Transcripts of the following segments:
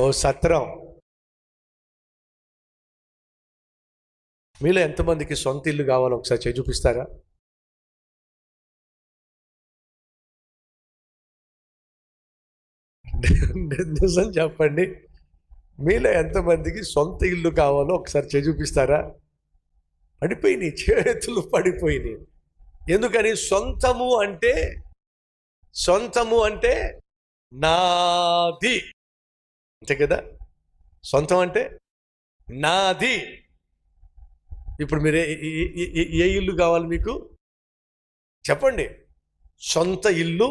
ఓ సత్రం. మీలో ఎంతమందికి సొంత ఇల్లు కావాలో ఒకసారి చేయి చూపిస్తారా? నిజం చెప్పండి. మీలో ఎంతమందికి సొంత ఇల్లు కావాలో ఒకసారి చేయి చూపిస్తారా? పడిపోయినాయి, చేతులు పడిపోయినాయి. ఎందుకని? సొంతము అంటే నాది, అంతే కదా? సొంతం అంటే నాది. ఇప్పుడు మీరు ఏ ఇల్లు కావాలి మీకు? చెప్పండి. సొంత ఇల్లు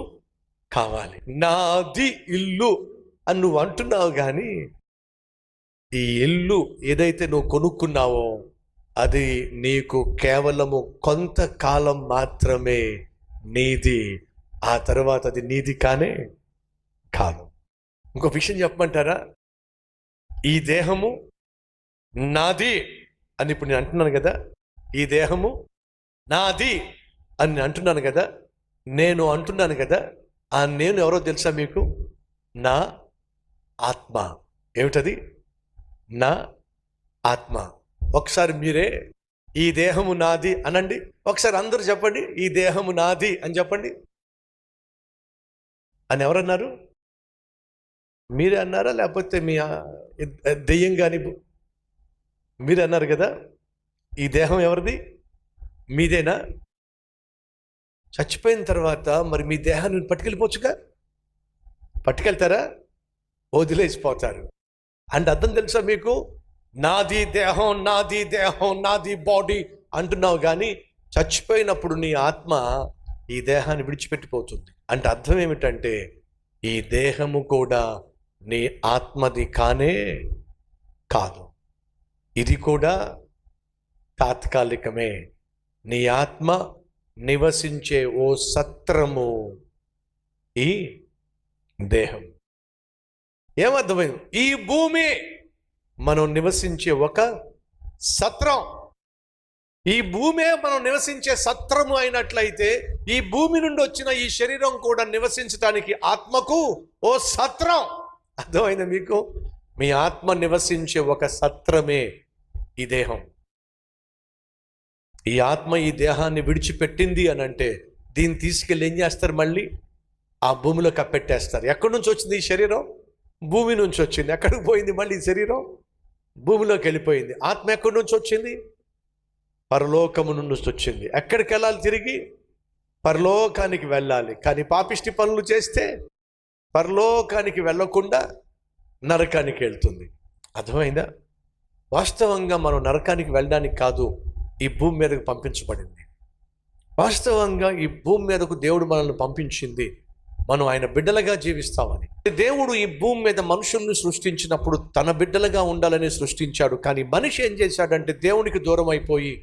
కావాలి. నాది ఇల్లు అని నువ్వు అంటున్నావు, కానీ ఈ ఇల్లు ఏదైతే నువ్వు కొనుక్కున్నావో అది నీకు కేవలము కొంతకాలం మాత్రమే నీది. ఆ తర్వాత అది నీది కానే కాదు. ఇంకో విషయం చెప్పమంటారా? ఈ దేహము నాది అని ఇప్పుడు నేను అంటున్నాను కదా, ఈ దేహము నాది అని నేను అంటున్నాను కదా, నేను అంటున్నాను కదా, ఆ నేను ఎవరో తెలుసా మీకు? నా ఆత్మ. ఏమిటది? నా ఆత్మ. ఒకసారి మీరే ఈ దేహము నాది అనండి. ఒకసారి అందరూ చెప్పండి, ఈ దేహము నాది అని చెప్పండి. అని ఎవరన్నారు? మీరే అన్నారా లేకపోతే మీ దెయ్యం కానీ? మీరే అన్నారు కదా. ఈ దేహం ఎవరిది? మీదేనా? చచ్చిపోయిన తర్వాత మరి మీ దేహాన్ని పట్టుకెళ్ళిపోవచ్చుగా? పట్టుకెళ్తారా? వదిలేసిపోతారు. అంటే అర్థం తెలుసా మీకు? నాది దేహం, నాది దేహం, నాది బాడీ అంటున్నావు, కానీ చచ్చిపోయినప్పుడు నీ ఆత్మ ఈ దేహాన్ని విడిచిపెట్టిపోతుంది. అంటే అర్థం ఏమిటంటే ఈ దేహము కూడా నీ ఆత్మది కానే కాదు. ఇది కూడా తాత్కాలికమే. నీ ఆత్మ నివసించే ఓ సత్రము ఈ దేహం. ఏమర్థమైంది? ఈ భూమి మనం నివసించే ఒక సత్రం. ఈ భూమే మనం నివసించే సత్రము అయినట్లయితే ఈ భూమి నుండి వచ్చిన ఈ శరీరం కూడా నివసించడానికి ఆత్మకు ఓ సత్రం. అర్థమైందా మీకు? మీ ఆత్మ నివసించే ఒక సత్రమే ఈ దేహం. ఈ ఆత్మ ఈ దేహాన్ని విడిచిపెట్టింది అని అంటే దీన్ని తీసుకెళ్ళి ఏం చేస్తారు? మళ్ళీ ఆ భూమిలో కప్పెట్టేస్తారు. ఎక్కడి నుంచి వచ్చింది ఈ శరీరం? భూమి నుంచి వచ్చింది. ఎక్కడికి పోయింది మళ్ళీ ఈ శరీరం? భూమిలోకి వెళ్ళిపోయింది. ఆత్మ ఎక్కడి నుంచి వచ్చింది? పరలోకము నుండి వచ్చింది. ఎక్కడికి వెళ్ళాలి? తిరిగి పరలోకానికి వెళ్ళాలి. కానీ పాపిష్టి పనులు చేస్తే పరలోకానికి వెళ్ళకుండా నరకానికి వెళ్తుంది. అర్థమైందా? వాస్తవంగా మనం నరకానికి వెళ్ళడానికి కాదు ఈ భూమి మీదకు పంపించబడింది. వాస్తవంగా ఈ భూమి మీదకు దేవుడు మనల్ని పంపించింది మనం ఆయన బిడ్డలుగా జీవిస్తామని. దేవుడు ఈ భూమి మీద మనుషుల్ని సృష్టించినప్పుడు తన బిడ్డలుగా ఉండాలని సృష్టించాడు. కానీ మనిషి ఏం చేశాడంటే దేవునికి దూరం అయిపోయి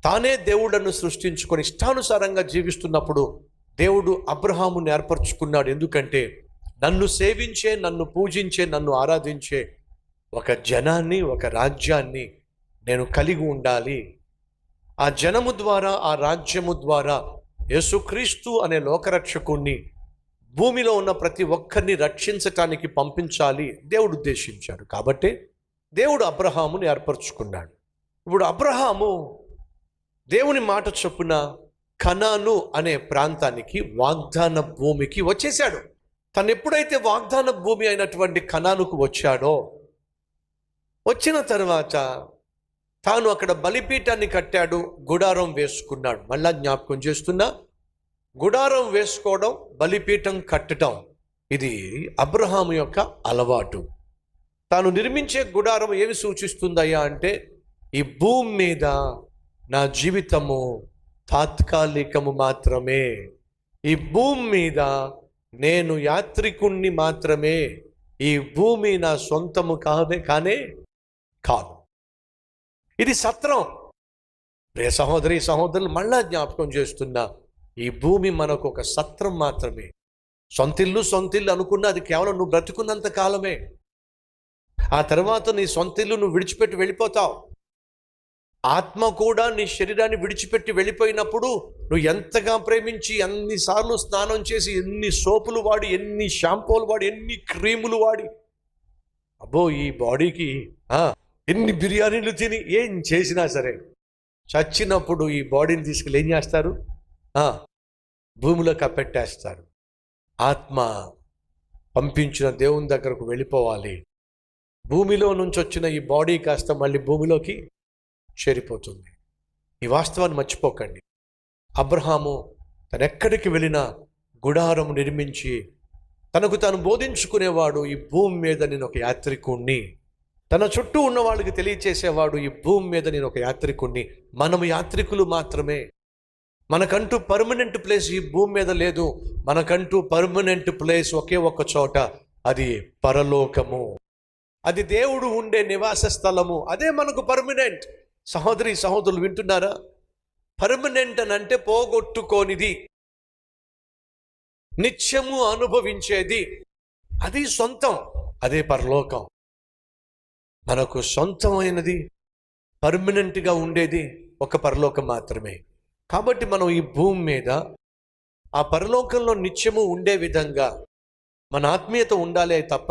తానే దేవుళ్ళను సృష్టించుకొని ఇష్టానుసారంగా జీవిస్తున్నప్పుడు దేవుడు అబ్రహాముని ఏర్పరచుకున్నాడు. ఎందుకంటే నన్ను సేవించే, నన్ను పూజించే, నన్ను ఆరాధించే ఒక జనాన్ని, ఒక రాజ్యాన్ని నేను కలిగి ఉండాలి. ఆ జనము ద్వారా, ఆ రాజ్యము ద్వారా యేసుక్రీస్తు అనే లోకరక్షకుణ్ణి భూమిలో ఉన్న ప్రతి ఒక్కరిని రక్షించటానికి పంపించాలి దేవుడు ఉద్దేశించాడు. కాబట్టి దేవుడు అబ్రహాముని ఏర్పరచుకున్నాడు. ఇప్పుడు అబ్రహాము దేవుని మాట చొప్పున కనాను అనే ప్రాంతానికి, వాగ్దాన భూమికి వచ్చేశాడు. తను ఎప్పుడైతే వాగ్దాన భూమి అయినటువంటి కనానుకు వచ్చాడో, వచ్చిన తర్వాత తాను అక్కడ బలిపీఠాన్ని కట్టాడు, గుడారం వేసుకున్నాడు. మళ్ళా జ్ఞాపకం చేస్తున్నా, గుడారం వేసుకోవడం, బలిపీఠం కట్టడం ఇది అబ్రహాము యొక్క అలవాటు. తాను నిర్మించే గుడారం ఏమి సూచిస్తుందయ్యా అంటే ఈ భూమి మీద నా జీవితము తాత్కాలికము మాత్రమే. ఈ భూమి మీద నేను యాత్రికుణ్ణి మాత్రమే. ఈ భూమి నా సొంతము కానే కాదు. ఇది సత్రం. ప్రియ సహోదరి సహోదరులు, మళ్ళా జ్ఞాపకం చేస్తున్నా, ఈ భూమి మనకు ఒక సత్రం మాత్రమే. సొంతిల్లు అనుకున్నా అది కేవలం నువ్వు బ్రతుకున్నంత కాలమే. ఆ తర్వాత నీ సొంతిల్లు నువ్వు విడిచిపెట్టి వెళ్ళిపోతావు. ఆత్మ కూడా నీ శరీరాన్ని విడిచిపెట్టి వెళ్ళిపోయినప్పుడు నువ్వు ఎంతగా ప్రేమించి, ఎన్నిసార్లు స్నానం చేసి, ఎన్ని సోపులు వాడి, ఎన్ని షాంపూలు వాడి, ఎన్ని క్రీములు వాడి అబ్బో ఈ బాడీకి ఎన్ని బిర్యానీలు తిని ఏం చేసినా సరే చచ్చినప్పుడు ఈ బాడీని తీసుకెళ్ళి ఏం చేస్తారు? భూమిలో కప్పెట్టేస్తారు. ఆత్మ పంపించిన దేవుని దగ్గరకు వెళ్ళిపోవాలి. భూమిలో నుంచి వచ్చిన ఈ బాడీ కాస్త మళ్ళీ భూమిలోకి చేరిపోతుంది. ఈ వాస్తవాన్ని మర్చిపోకండి. అబ్రహాము తనెక్కడికి వెళ్ళినా గుడారం నిర్మించి తనకు తాను బోధించుకునేవాడు, ఈ భూమి మీద నేను ఒక యాత్రికుణ్ణి. తన చుట్టూ ఉన్న వాళ్ళకి తెలియచేసేవాడు, ఈ భూమి మీద నేను ఒక యాత్రికుణ్ణి. మనము యాత్రికులు మాత్రమే. మనకంటూ పర్మనెంట్ ప్లేస్ ఈ భూమి మీద లేదు. మనకంటూ పర్మనెంట్ ప్లేస్ ఒకే ఒక్క చోట, అది పరలోకము. అది దేవుడు ఉండే నివాస స్థలము. అదే మనకు పర్మనెంట్. సహోదరి సహోదరులు వింటున్నారా? పర్మనెంట్ అని అంటే పోగొట్టుకోనిది, నిత్యము అనుభవించేది, అది సొంతం. అదే పరలోకం. మనకు సొంతమైనది, పర్మనెంట్గా ఉండేది ఒక పరలోకం మాత్రమే. కాబట్టి మనం ఈ భూమి మీద ఆ పరలోకంలో నిత్యము ఉండే విధంగా మన ఆత్మీయత ఉండాలి తప్ప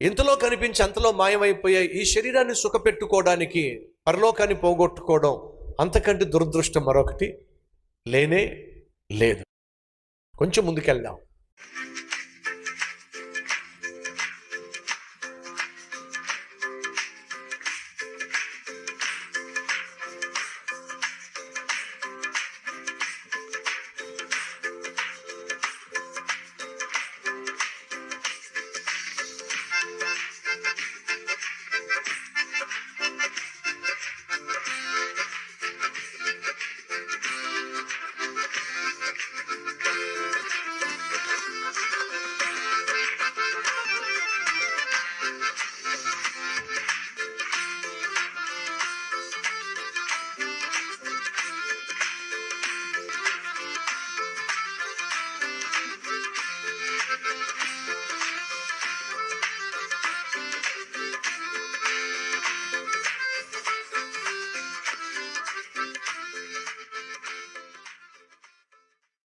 ఇంతలో కనిపించి అంతలో మాయమైపోయే ఈ శరీరాన్ని సుఖపెట్టుకోవడానికి పరలోకాన్ని పోగొట్టుకోవడం అంతకంటే దురదృష్టం మరొకటి లేనే లేదు. కొంచెం ముందుకెళ్దాం.